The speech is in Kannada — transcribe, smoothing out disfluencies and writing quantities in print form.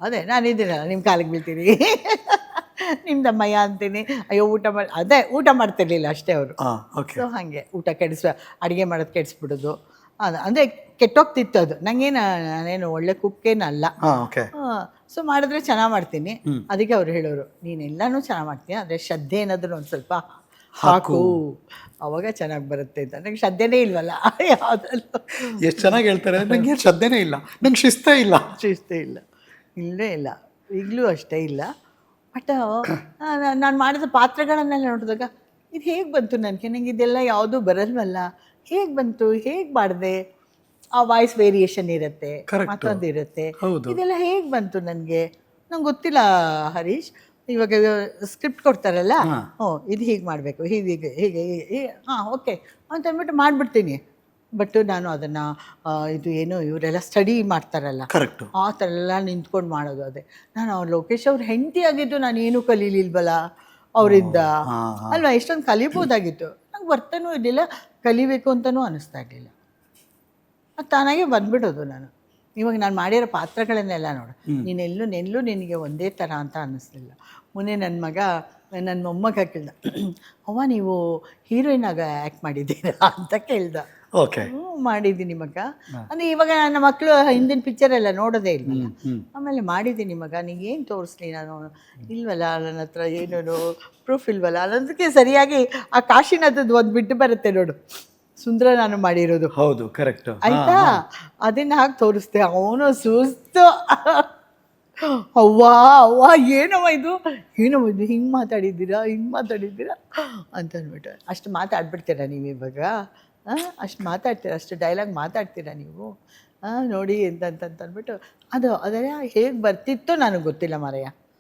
ಅದೇ ನಾನಿದ್ದೀನಲ್ಲ ನಿಮ್ಮ ಕಾಲಿಗೆ ಬೀಳ್ತೀನಿ. ನಿಮ್ದಮ್ಮಯ್ಯ ಅಂತೀನಿ. ಅಯ್ಯೋ ಊಟ ಮಾಡಿ ಅದೇ ಊಟ ಮಾಡ್ತಿರ್ಲಿಲ್ಲ ಅಷ್ಟೇ ಅವರು. ಓಕೆ. ಸೊ ಹಾಗೆ ಊಟ ಅಡುಗೆ ಮಾಡೋದು ಕೆಡಿಸ್ಬಿಡೋದು. ಅದು ಅಂದರೆ ಕೆಟ್ಟೋಗ್ತಿತ್ತು ಅದು. ನಾನೇನು ಒಳ್ಳೆ ಕುಕ್ಕೇನಲ್ಲ. ಓಕೆ. ಸೊ ಮಾಡಿದ್ರೆ ಚೆನ್ನಾಗಿ ಮಾಡ್ತೀನಿ. ಅದಕ್ಕೆ ಅವ್ರು ಹೇಳೋರು, ನೀನೆಲ್ಲನೂ ಚೆನ್ನಾಗಿ ಮಾಡ್ತೀನಿ, ಆದರೆ ಶ್ರದ್ಧೆ ಏನಾದರೂ ಒಂದು ಸ್ವಲ್ಪ ಹಾಕು, ಅವಾಗ ಚೆನ್ನಾಗಿ ಬರುತ್ತೆ ಅಂತ. ನಂಗೆ ಶ್ರದ್ಧೆನೇ ಇಲ್ವಲ್ಲ ಯಾವುದಲ್ಲೂ. ಎಷ್ಟು ಚೆನ್ನಾಗಿ ಹೇಳ್ತಾರೆ. ನಂಗೆ ಶ್ರದ್ಧೆನೇ ಇಲ್ಲ, ನಂಗೆ ಶಿಸ್ತೇ ಇಲ್ಲ. ಶಿಸ್ತೇ ಇಲ್ಲ, ಇಲ್ಲೇ ಇಲ್ಲ, ಈಗಲೂ ಅಷ್ಟೇ ಇಲ್ಲ. ಬಟ್ ನಾನು ಮಾಡಿದ ಪಾತ್ರಗಳನ್ನೆಲ್ಲ ನೋಡಿದಾಗ ಇದು ಹೇಗೆ ಬಂತು ನನಗೆ ಇದೆಲ್ಲ ಯಾವುದೂ ಬರಲ್ವಲ್ಲ, ಹೇಗೆ ಬಂತು, ಹೇಗೆ ಮಾಡಿದೆ, ಆ ವಾಯ್ಸ್ ವೇರಿಯೇಷನ್ ಇರುತ್ತೆ, ಮತ್ತೊಂದು ಇರುತ್ತೆ, ಇದೆಲ್ಲ ಹೇಗೆ ಬಂತು ನನಗೆ ನಂಗೆ ಗೊತ್ತಿಲ್ಲ ಹರೀಶ್. ಇವಾಗ ಸ್ಕ್ರಿಪ್ಟ್ ಕೊಡ್ತಾರಲ್ಲ, ಇದು ಹೀಗೆ ಮಾಡಬೇಕು, ಹೀಗೆ ಹೀಗೆ ಹಾಂ ಓಕೆ ಅಂತ ಅಂದ್ಬಿಟ್ಟು ಮಾಡಿಬಿಡ್ತೀನಿ. ಬಟ್ ನಾನು ಅದನ್ನು ಇದು ಏನು ಇವರೆಲ್ಲ ಸ್ಟಡಿ ಮಾಡ್ತಾರಲ್ಲ, ಕರೆಕ್ಟು, ಆ ಥರ ಎಲ್ಲ ನಿಂತ್ಕೊಂಡು ಮಾಡೋದು. ಅದೇ ನಾನು ಲೋಕೇಶ್ ಅವ್ರ ಹೆಂಡತಿ ಆಗಿದ್ದು ನಾನು ಏನೂ ಕಲೀಲಿಲ್ವಲ್ಲ ಅವರಿಂದ ಅಲ್ವಾ. ಎಷ್ಟೊಂದು ಕಲಿಬೋದಾಗಿತ್ತು, ನಂಗೆ ಬರ್ತನೂ ಇರಲಿಲ್ಲ, ಕಲಿಬೇಕು ಅಂತಲೂ ಅನ್ನಿಸ್ತಾ ಇರಲಿಲ್ಲ. ಅದು ತಾನಾಗೆ ಬಂದ್ಬಿಡೋದು. ಇವಾಗ ನಾನು ಮಾಡಿರೋ ಪಾತ್ರಗಳನ್ನೆಲ್ಲ ನೋಡು, ನೆಲ್ಲೂ ನಿನಗೆ ಒಂದೇ ಥರ ಅಂತ ಅನ್ನಿಸ್ಲಿಲ್ಲ. ಮೊನ್ನೆ ನನ್ನ ಮೊಮ್ಮಗ ಕೇಳ್ದ, ಅವ್ವ ನೀವು ಹೀರೋಯಿನ್ ಆಗ ಆ್ಯಕ್ಟ್ ಮಾಡಿದ್ದೀರಾ ಅಂತ ಕೇಳ್ದ. ಓಕೆ, ಮಾಡಿದ್ದೀನಿ ಮಗ. ಅಂದರೆ ಇವಾಗ ನನ್ನ ಮಕ್ಕಳು ಹಿಂದಿನ ಪಿಕ್ಚರೆಲ್ಲ ನೋಡೋದೇ ಇಲ್ವಲ್ಲ. ಆಮೇಲೆ ಮಾಡಿದ್ದೀನಿ ಮಗ, ನೀಗೇನು ತೋರಿಸ್ಲಿ ನಾನು, ಇಲ್ವಲ್ಲ ನನ್ನ ಹತ್ರ ಏನೂ ಪ್ರೂಫ್ ಇಲ್ವಲ್ಲ ಅನ್ನೋದಕ್ಕೆ ಸರಿಯಾಗಿ ಆ ಕಾಶಿನಾಥದ್ದು ಒಂದು ಬಿಟ್ಟು ಬರುತ್ತೆ ನೋಡು, ಸುಂದರ ನಾನು ಮಾಡಿರೋದು. ಹೌದು, ಕರೆಕ್ಟ್ ಆಯ್ತಾ, ಅದನ್ನ ಹಾಕಿ ತೋರಿಸ್ದೆ. ಅವನು ಸುಸ್ತು, ಅವ್ವ ಏನವ ಇದು ಹಿಂಗೆ ಮಾತಾಡಿದ್ದೀರಾ ಅಂತ ಅಂದ್ಬಿಟ್ಟು. ಅಷ್ಟು ಮಾತಾಡ್ಬಿಡ್ತೀರಾ ನೀವು ಇವಾಗ, ಅಷ್ಟು ಮಾತಾಡ್ತೀರಾ, ಅಷ್ಟು ಡೈಲಾಗ್ ಮಾತಾಡ್ತೀರಾ ನೀವು ನೋಡಿ ಅಂತಂದ್ಬಿಟ್ಟು. ಅದೆಲ್ಲ ಹೇಗೆ ಬರ್ತಿತ್ತೋ ನನಗೆ ಗೊತ್ತಿಲ್ಲ ಮಾರಯ್ಯ.